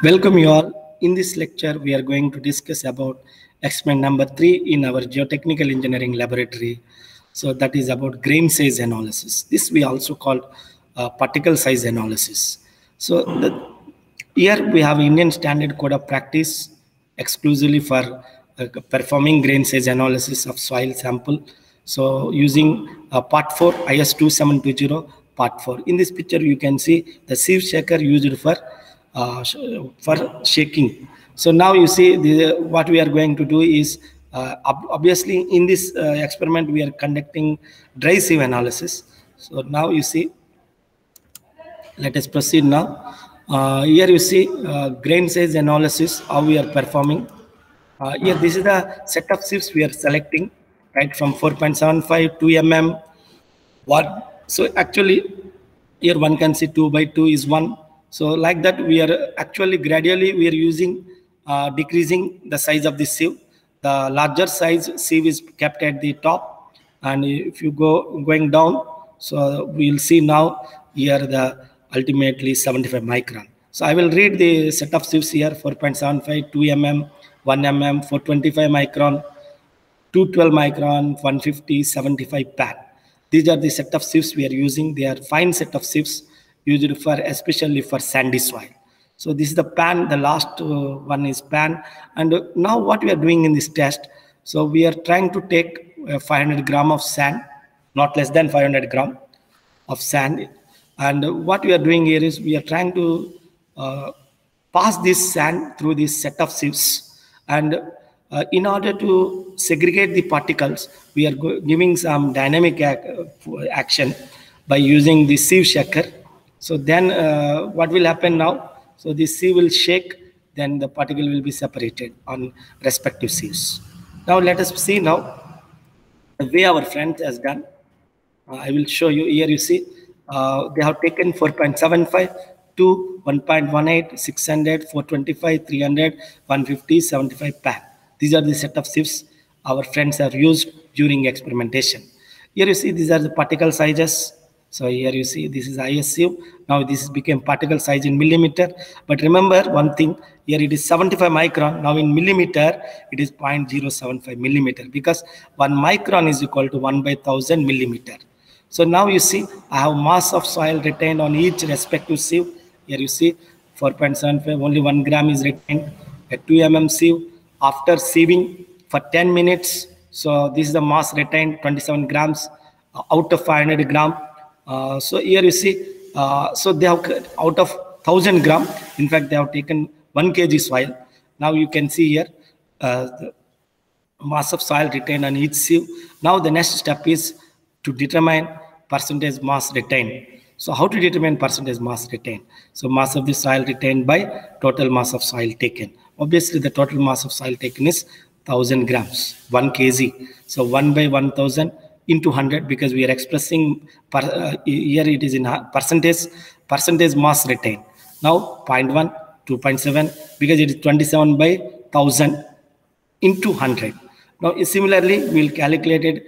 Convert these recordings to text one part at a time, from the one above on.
Welcome you all. In this lecture, we are going to discuss about experiment number 3 in our geotechnical engineering laboratory. So that is about grain size analysis. This we also call particle size analysis. So here we have Indian Standard Code of Practice exclusively for performing grain size analysis of soil sample. So using part 4 IS 2720 part 4. In this picture, you can see the sieve shaker used for shaking. So now you see what we are going to do is obviously in this experiment we are conducting dry sieve analysis. So now you see, let us proceed now. Here you see grain size analysis, how we are performing. Here this is the set of sieves we are selecting, right, from 4.75 2 mm. So actually here one can see 2 by 2 is 1. So like that we are actually gradually we are using decreasing the size of the sieve. The larger size sieve is kept at the top, and if you going down, so we will see now here the ultimately 75 micron. So I will read the set of sieves here: 4.75 2 mm, 1 mm, 425 micron, 212 micron, 150, 75 pan. These are the set of sieves we are using. They are fine set of sieves used for especially for sandy soil. So this is the pan. The last one is pan. And now what we are doing in this test, so we are trying to take 500 gram of sand, not less than 500 gram of sand. And what we are doing here is we are trying to pass this sand through this set of sieves, and in order to segregate the particles, we are giving some dynamic action by using the sieve shaker. So then what will happen now? So the sieve will shake, then the particle will be separated on respective sieves. Now let us see now the way our friend has done. I will show you. Here you see they have taken 4.75 to 1.18, 600, 425, 300, 150, 75 pan. These are the set of sieves our friends have used during experimentation. Here you see these are the particle sizes. So here you see this is IS sieve. Now this became particle size in millimeter. But remember one thing, here it is 75 micron. Now in millimeter, it is 0.075 millimeter, because 1 micron is equal to 1 by 1000 millimeter. So now you see I have mass of soil retained on each respective sieve. Here you see 4.75, only 1 gram is retained. A 2 mm sieve after sieving for 10 minutes. So this is the mass retained, 27 grams out of 500 gram. So here you see, so they have out of 1000 gram, in fact they have taken 1 kg soil. Now you can see here the mass of soil retained on each sieve. Now the next step is to determine percentage mass retained. So how to determine percentage mass retained? So mass of the soil retained by total mass of soil taken. Obviously the total mass of soil taken is 1000 grams, 1 kg. So 1 by 1000 into 100, because we are expressing here it is in percentage mass retained. Now 0.1, 2.7, because it is 27 by 1000 into 100. Now similarly we calculated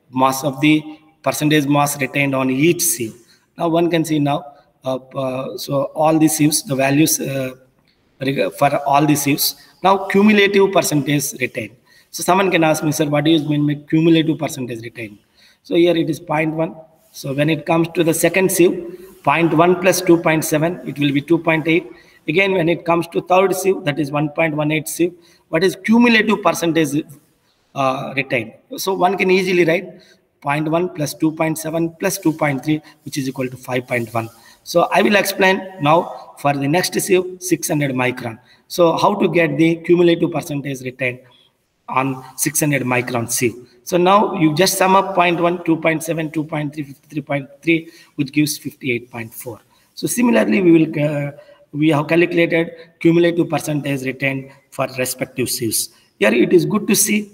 mass of the percentage mass retained on each sieve. Now one can see now so all the sieves, the values for all the sieves. Now cumulative percentage retained. So someone can ask me, sir, what do you mean by cumulative percentage retained? So here it is 0.1. So when it comes to the second sieve, 0.1 plus 2.7, it will be 2.8. Again, when it comes to third sieve, that is 1.18 sieve, what is cumulative percentage retained? So one can easily write 0.1 plus 2.7 plus 2.3, which is equal to 5.1. So I will explain now for the next sieve, 600 micron. So how to get the cumulative percentage retained on 600 micron sieve. So now you just sum up 0.1, 2.7, 2.3, 53.3, which gives 58.4. So similarly, we have calculated cumulative percentage retained for respective sieves. Here it is good to see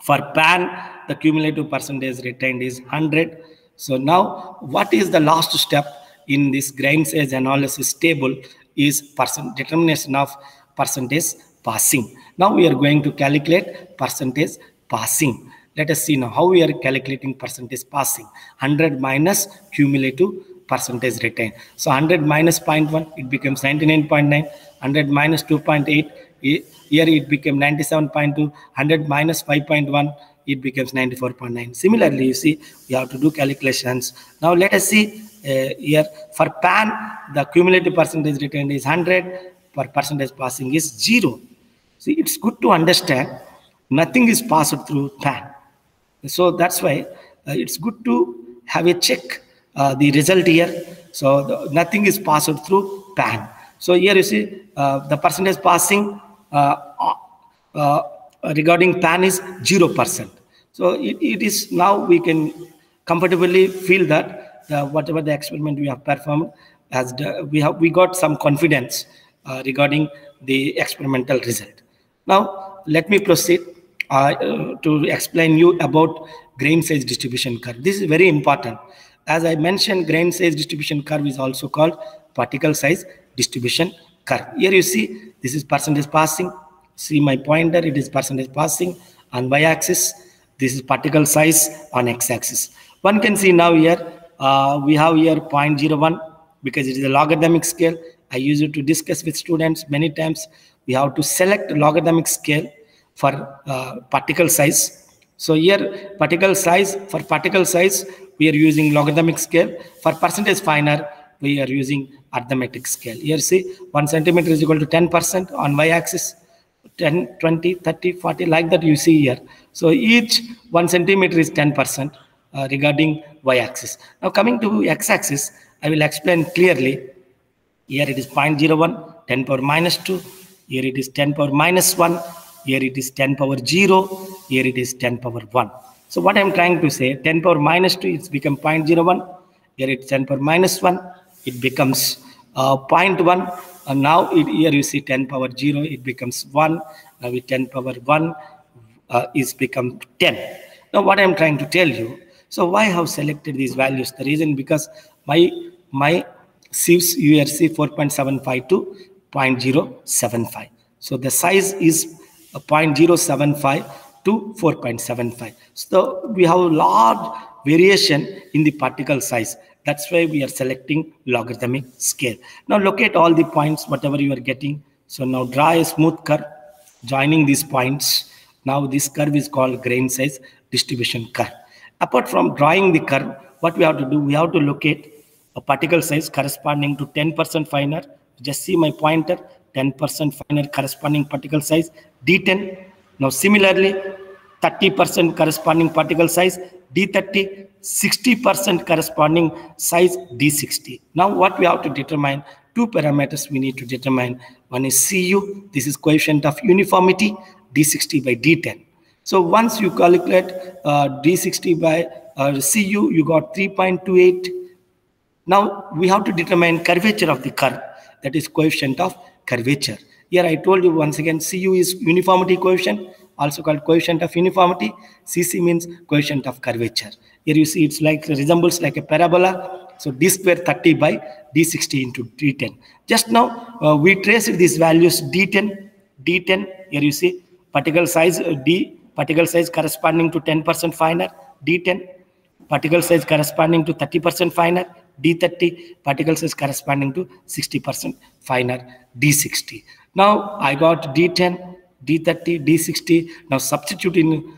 for pan, the cumulative percentage retained is 100. So now what is the last step in this grain size analysis table is determination of percentage passing. Now we are going to calculate percentage passing. Let us see now how we are calculating percentage passing. 100 minus cumulative percentage retained. So 100 minus 0.1, it becomes 99.9. 100 minus 2.8, here it became 97.2. 100 minus 5.1, it becomes 94.9. Similarly, you see, we have to do calculations. Now let us see here for PAN, the cumulative percentage retained is 100, for percentage passing is 0. See, it's good to understand nothing is passed through PAN. So that's why it's good to have a check the result here. So nothing is passed through PAN. So here you see the percentage passing regarding PAN is 0%. So it is now we can comfortably feel that whatever the experiment we have performed, as we got some confidence regarding the experimental result. Now let me proceed to explain you about grain size distribution curve. This is very important. As I mentioned, grain size distribution curve is also called particle size distribution curve. Here you see this is percentage passing. See my pointer, it is percentage passing on y-axis. This is particle size on x-axis. One can see now here we have here 0.01 because it is a logarithmic scale. I use it to discuss with students many times. We have to select logarithmic scale for particle size. So here particle size, for particle size we are using logarithmic scale. For percentage finer we are using arithmetic scale. Here see 1 centimeter is equal to 10% on y-axis, 10, 20, 30, 40, like that you see here. So each 1 centimeter is 10% regarding y-axis. Now coming to x-axis, I will explain clearly. Here it is 0.01, 10 power minus 2. Here it is 10 power minus 1. Here it is 10 power 0. Here it is 10 power 1. So what I am trying to say, 10 power minus 2, it's become 0.01. Here it's 10 power minus 1. It becomes 0.1. And now here you see 10 power 0, it becomes 1. Now with 10 power 1 is become 10. Now what I am trying to tell you, so why I have selected these values? The reason because my sieves URC 4.75 to 0.075. So the size is 0.075 to 4.75. So we have a large variation in the particle size. That's why we are selecting logarithmic scale. Now locate all the points, whatever you are getting. So now draw a smooth curve joining these points. Now this curve is called grain size distribution curve. Apart from drawing the curve, what we have to do, we have to locate a particle size corresponding to 10% finer. Just see my pointer, 10% finer corresponding particle size D10. Now similarly 30% corresponding particle size D30, 60% corresponding size D60. Now what we have to determine, two parameters we need to determine. One is CU, this is coefficient of uniformity, D60 by D10. So once you calculate D60 by CU, you got 3.28. Now we have to determine curvature of the curve, that is coefficient of curvature. Here I told you once again, CU is uniformity coefficient, also called coefficient of uniformity. CC means coefficient of curvature. Here you see it's like resembles like a parabola. So D square 30 by D60 into D10. Just now we traced these values D10. Here you see particle size D, particle size corresponding to 10% finer D10, particle size corresponding to 30% finer D30, particle size corresponding to 60% finer D60. Now I got D10, D30, D60. Now substitute in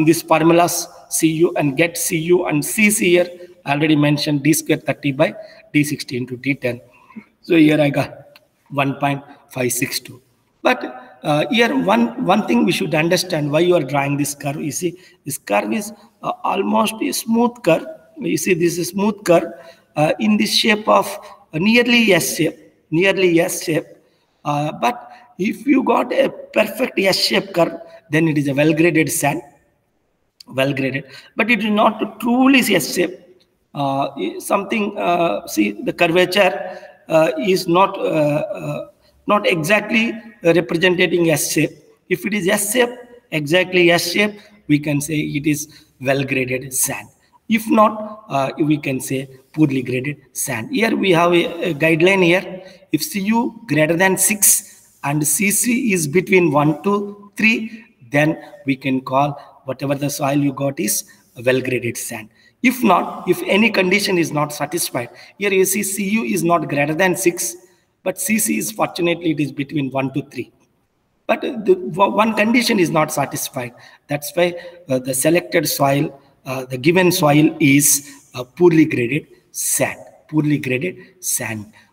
these formulas CU and get CU and CC here. I already mentioned D square 30 by D60 into D10. So here I got 1.562. But here one thing we should understand why you are drawing this curve. You see this curve is almost a smooth curve. You see this is smooth curve in the shape of nearly S shape. But if you got a perfect S-shaped curve, then it is a well-graded sand, well-graded. But it is not truly S-shaped. Something, see, the curvature is not exactly representing S-shape. If it is S-shape, exactly S-shape, we can say it is well-graded sand. If not, we can say poorly graded sand. Here we have a guideline here. If Cu greater than 6 and CC is between 1 to 3, then we can call whatever the soil you got is a well-graded sand. If not, if any condition is not satisfied, here you see Cu is not greater than 6, but Cc is fortunately it is between 1 to 3. But one condition is not satisfied. That's why the selected soil, the given soil is poorly graded sand,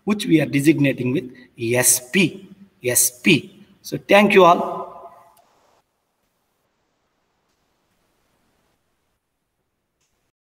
which we are designating with SP. So thank you all.